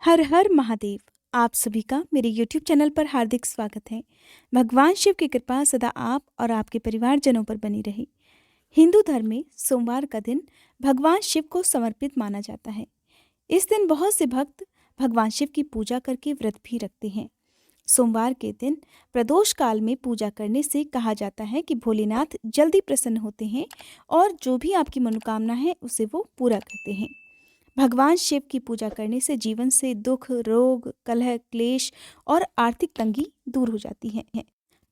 हर हर महादेव। आप सभी का मेरे YouTube चैनल पर हार्दिक स्वागत है। भगवान शिव की कृपा सदा आप और आपके परिवारजनों पर बनी रहे। हिंदू धर्म में सोमवार का दिन भगवान शिव को समर्पित माना जाता है। इस दिन बहुत से भक्त भगवान शिव की पूजा करके व्रत भी रखते हैं। सोमवार के दिन प्रदोष काल में पूजा करने से कहा जाता है कि भोलेनाथ जल्दी प्रसन्न होते हैं और जो भी आपकी मनोकामना है उसे वो पूरा करते हैं। भगवान शिव की पूजा करने से जीवन से दुख, रोग, कलह, क्लेश और आर्थिक तंगी दूर हो जाती है।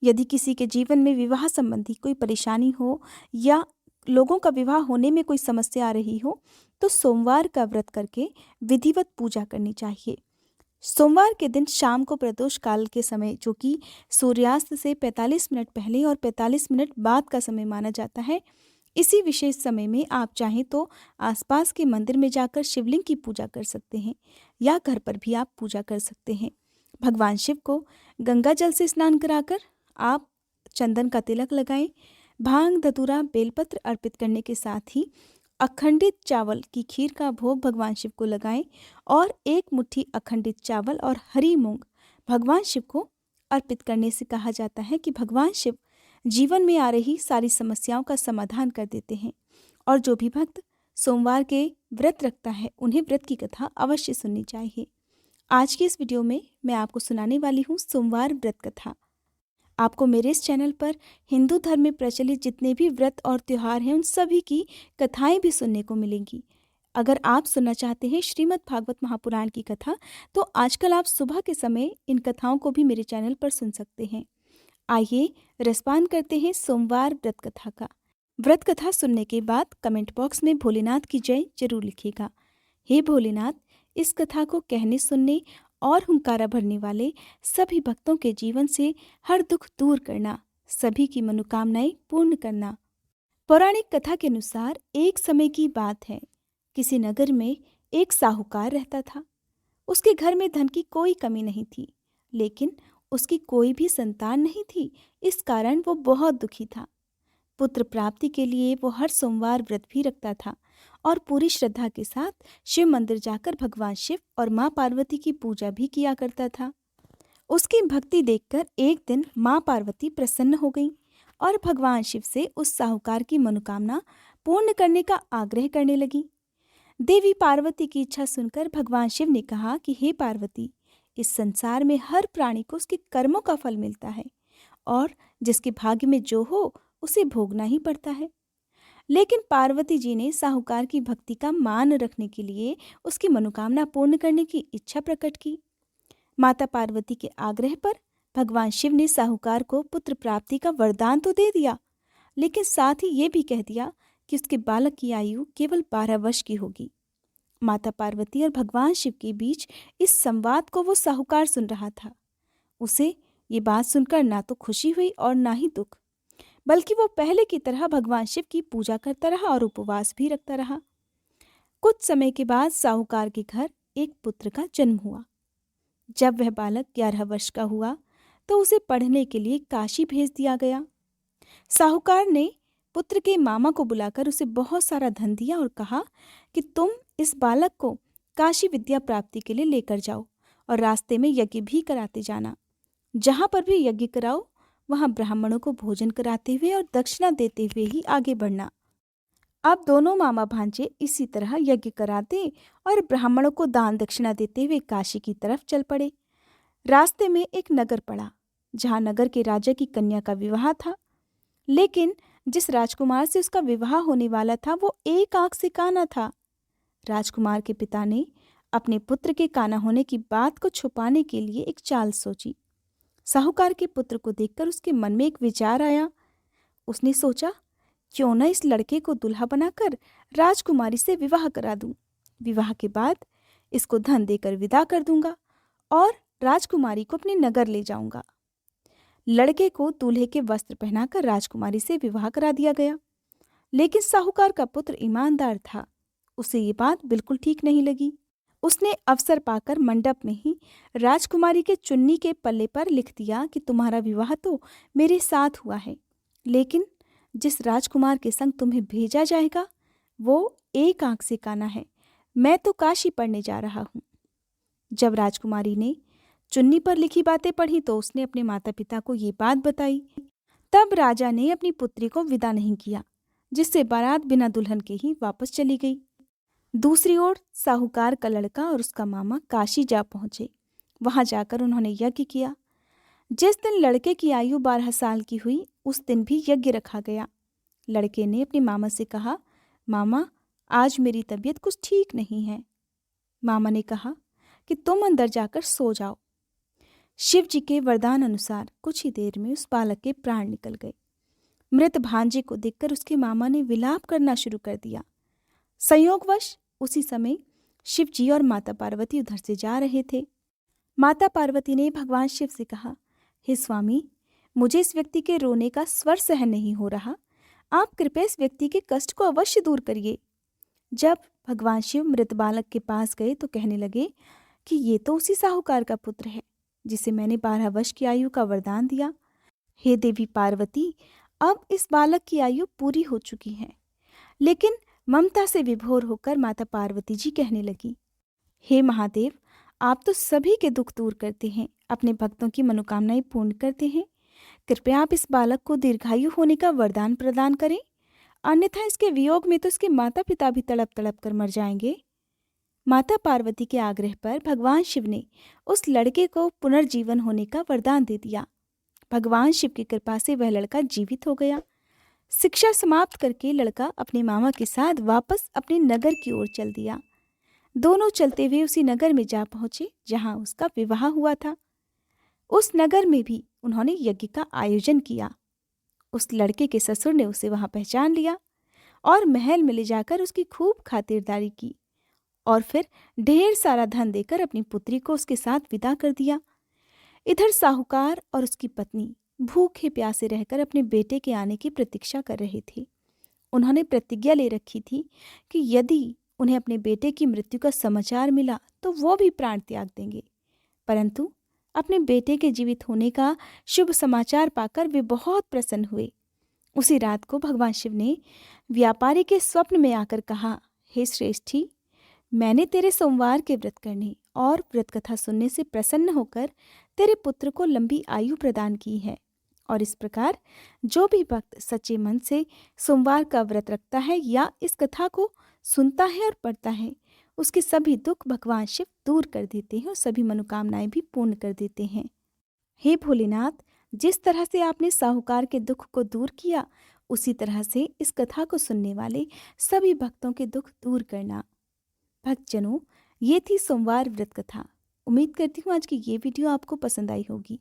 यदि किसी के जीवन में विवाह संबंधी कोई परेशानी हो या लोगों का विवाह होने में कोई समस्या आ रही हो, तो सोमवार का व्रत करके विधिवत पूजा करनी चाहिए। सोमवार के दिन शाम को प्रदोष काल के समय, जो कि सूर्यास्त से 45 मिनट पहले और 45 मिनट बाद का समय माना जाता है, इसी विशेष समय में आप चाहें तो आसपास के मंदिर में जाकर शिवलिंग की पूजा कर सकते हैं या घर पर भी आप पूजा कर सकते हैं। भगवान शिव को गंगा जल से स्नान कराकर आप चंदन का तिलक लगाएं। भांग, धतूरा, बेलपत्र अर्पित करने के साथ ही अखंडित चावल की खीर का भोग भगवान शिव को लगाएं और एक मुट्ठी अखंडित चावल और हरी मूंग भगवान शिव को अर्पित करने से कहा जाता है कि भगवान शिव जीवन में आ रही सारी समस्याओं का समाधान कर देते हैं। और जो भी भक्त सोमवार के व्रत रखता है उन्हें व्रत की कथा अवश्य सुननी चाहिए। आज की इस वीडियो में मैं आपको सुनाने वाली हूँ सोमवार व्रत कथा। आपको मेरे इस चैनल पर हिंदू धर्म में प्रचलित जितने भी व्रत और त्योहार हैं उन सभी की कथाएं भी सुनने को मिलेंगी। अगर आप सुनना चाहते हैं श्रीमद् भागवत महापुराण की कथा, तो आजकल आप सुबह के समय इन कथाओं को भी मेरे चैनल पर सुन सकते हैं। आइए रसपान करते हैं सोमवार व्रत कथा का। व्रत कथा सुनने के बाद कमेंट बॉक्स में भोलेनाथ की जय जरूर लिखिएगा। हे भोलेनाथ, इस कथा को कहने, सुनने और हुंकारा भरने वाले सभी भक्तों के जीवन से हर दुख दूर करना, सभी की मनोकामनाएं पूर्ण करना। पौराणिक कथा के अनुसार एक समय की बात है, किसी नगर में एक साहूकार रहता था। उसके घर में धन की कोई कमी नहीं थी, लेकिन उसकी कोई भी संतान नहीं थी। इस कारण वो बहुत दुखी था। पुत्र प्राप्ति के लिए वो हर सोमवार व्रत भी रखता था और पूरी श्रद्धा के साथ शिव मंदिर जाकर भगवान शिव और माँ पार्वती की पूजा भी किया करता था। उसकी भक्ति देखकर एक दिन माँ पार्वती प्रसन्न हो गई और भगवान शिव से उस साहूकार की मनोकामना पूर्ण करने का आग्रह करने लगी। देवी पार्वती की इच्छा सुनकर भगवान शिव ने कहा कि हे पार्वती, इस संसार में हर प्राणी को उसके कर्मों का फल मिलता है और जिसके भाग्य में जो हो उसे भोगना ही पड़ता है। लेकिन पार्वती जी ने साहूकार की भक्ति का मान रखने के लिए उसकी मनोकामना पूर्ण करने की इच्छा प्रकट की। माता पार्वती के आग्रह पर भगवान शिव ने साहूकार को पुत्र प्राप्ति का वरदान तो दे दिया, लेकिन साथ ही ये भी कह दिया कि उसके बालक की आयु केवल 12 वर्ष की होगी। माता पार्वती और भगवान शिव के बीच इस संवाद को वो साहूकार सुन रहा था। उसे ये बात सुनकर ना तो खुशी हुई और ना ही दुख, बल्कि वो पहले की तरह भगवान शिव की पूजा करता रहा और उपवास भी रखता रहा। कुछ समय के बाद साहूकार के घर एक पुत्र का जन्म हुआ। जब वह बालक 11 वर्ष का हुआ तो उसे पढ़ने के लिए काशी भेज दिया गया। साहूकार ने पुत्र के मामा को बुलाकर उसे बहुत सारा धन दिया और कहा कि तुम इस बालक को काशी विद्या प्राप्ति के लिए लेकर जाओ और रास्ते में यज्ञ भी कराते जाना। जहाँ पर भी यज्ञ कराओ वहाँ ब्राह्मणों को भोजन कराते हुए और दक्षिणा देते हुए ही आगे बढ़ना। अब दोनों मामा भांजे इसी तरह यज्ञ कराते और ब्राह्मणों को दान दक्षिणा देते हुए काशी की तरफ चल पड़े। रास्ते में एक नगर पड़ा, जहाँ नगर के राजा की कन्या का विवाह था। लेकिन जिस राजकुमार से उसका विवाह होने वाला था वो एक आंख से काना था। राजकुमार के पिता ने अपने पुत्र के काना होने की बात को छुपाने के लिए एक चाल सोची। साहूकार के पुत्र को देखकर उसके मन में एक विचार आया। उसने सोचा, क्यों न इस लड़के को दूल्हा बनाकर राजकुमारी से विवाह करा दूं। विवाह के बाद इसको धन देकर विदा कर दूंगा और राजकुमारी को अपने नगर ले जाऊंगा। लड़के को दूल्हे के वस्त्र पहनाकर राजकुमारी से विवाह करा दिया गया। लेकिन साहूकार का पुत्र ईमानदार था, उसे ये बात बिल्कुल ठीक नहीं लगी। उसने अवसर पाकर मंडप में ही राजकुमारी के चुन्नी के पल्ले पर लिख दिया कि तुम्हारा विवाह तो मेरे साथ हुआ है, लेकिन जिस राजकुमार के संग तुम्हें भेजा जाएगा वो एक आंख से काना है। मैं तो काशी पढ़ने जा रहा हूँ। जब राजकुमारी ने चुन्नी पर लिखी बातें पढ़ी तो उसने अपने माता पिता को ये बात बताई। तब राजा ने अपनी पुत्री को विदा नहीं किया, जिससे बारात बिना दुल्हन के ही वापस चली गई। दूसरी ओर साहूकार का लड़का और उसका मामा काशी जा पहुंचे। वहां जाकर उन्होंने यज्ञ किया। जिस दिन लड़के की आयु 12 साल की हुई, उस दिन भी यज्ञ रखा गया। लड़के ने अपने मामा से कहा, मामा, आज मेरी तबीयत कुछ ठीक नहीं है। मामा ने कहा कि तुम अंदर जाकर सो जाओ। शिव जी के वरदान अनुसार कुछ ही देर में उस बालक के प्राण निकल गए। मृत भांजे को देखकर उसके मामा ने विलाप करना शुरू कर दिया। संयोगवश उसी समय शिव जी और माता पार्वती उधर से जा रहे थे। माता पार्वती ने भगवान शिव से कहा, हे स्वामी, मुझे इस व्यक्ति के रोने का स्वर सहन नहीं हो रहा। आप कृपया इस व्यक्ति के कष्ट को अवश्य दूर करिए। जब भगवान शिव मृत बालक के पास गए तो कहने लगे कि ये तो उसी साहूकार का पुत्र है जिसे मैंने 12 वर्ष की आयु का वरदान दिया। हे देवी पार्वती, अब इस बालक की आयु पूरी हो चुकी है। लेकिन ममता से विभोर होकर माता पार्वती जी कहने लगी, हे महादेव, आप तो सभी के दुख दूर करते हैं, अपने भक्तों की मनोकामनाएं पूर्ण करते हैं। कृपया आप इस बालक को दीर्घायु होने का वरदान प्रदान करें, अन्यथा इसके वियोग में तो इसके माता पिता भी तड़प तड़प कर मर जाएंगे। माता पार्वती के आग्रह पर भगवान शिव ने उस लड़के को पुनर्जीवन होने का वरदान दे दिया। भगवान शिव की कृपा से वह लड़का जीवित हो गया। शिक्षा समाप्त करके लड़का अपने मामा के साथ वापस अपने नगर की ओर चल दिया। दोनों चलते हुए उसी नगर में जा पहुंचे जहां उसका विवाह हुआ था। उस नगर में भी उन्होंने यज्ञ का आयोजन किया। उस लड़के के ससुर ने उसे वहां पहचान लिया और महल में ले जाकर उसकी खूब खातिरदारी की और फिर ढेर सारा धन देकर अपनी पुत्री को उसके साथ विदा कर दिया। इधर साहूकार और उसकी पत्नी भूखे प्यासे रहकर अपने बेटे के आने की प्रतीक्षा कर रहे थे। उन्होंने प्रतिज्ञा ले रखी थी कि यदि उन्हें अपने बेटे की मृत्यु का समाचार मिला तो वो भी प्राण त्याग देंगे। परंतु अपने बेटे के जीवित होने का शुभ समाचार पाकर वे बहुत प्रसन्न हुए। उसी रात को भगवान शिव ने व्यापारी के स्वप्न में आकर कहा, हे श्रेष्ठी, मैंने तेरे सोमवार के व्रत करने और व्रत कथा सुनने से प्रसन्न होकर तेरे पुत्र को लंबी आयु प्रदान की है। और इस प्रकार जो भी भक्त सच्चे मन से सोमवार का व्रत रखता है या इस कथा को सुनता है और पढ़ता है, उसके सभी दुख भगवान शिव दूर कर देते हैं और सभी मनोकामनाएं भी पूर्ण कर देते हैं। हे भोलेनाथ, जिस तरह से आपने साहूकार के दुख को दूर किया, उसी तरह से इस कथा को सुनने वाले सभी भक्तों के दुख दूर करना। भक्तजनों, ये थी सोमवार व्रत कथा। उम्मीद करती हूँ आज की ये वीडियो आपको पसंद आई होगी।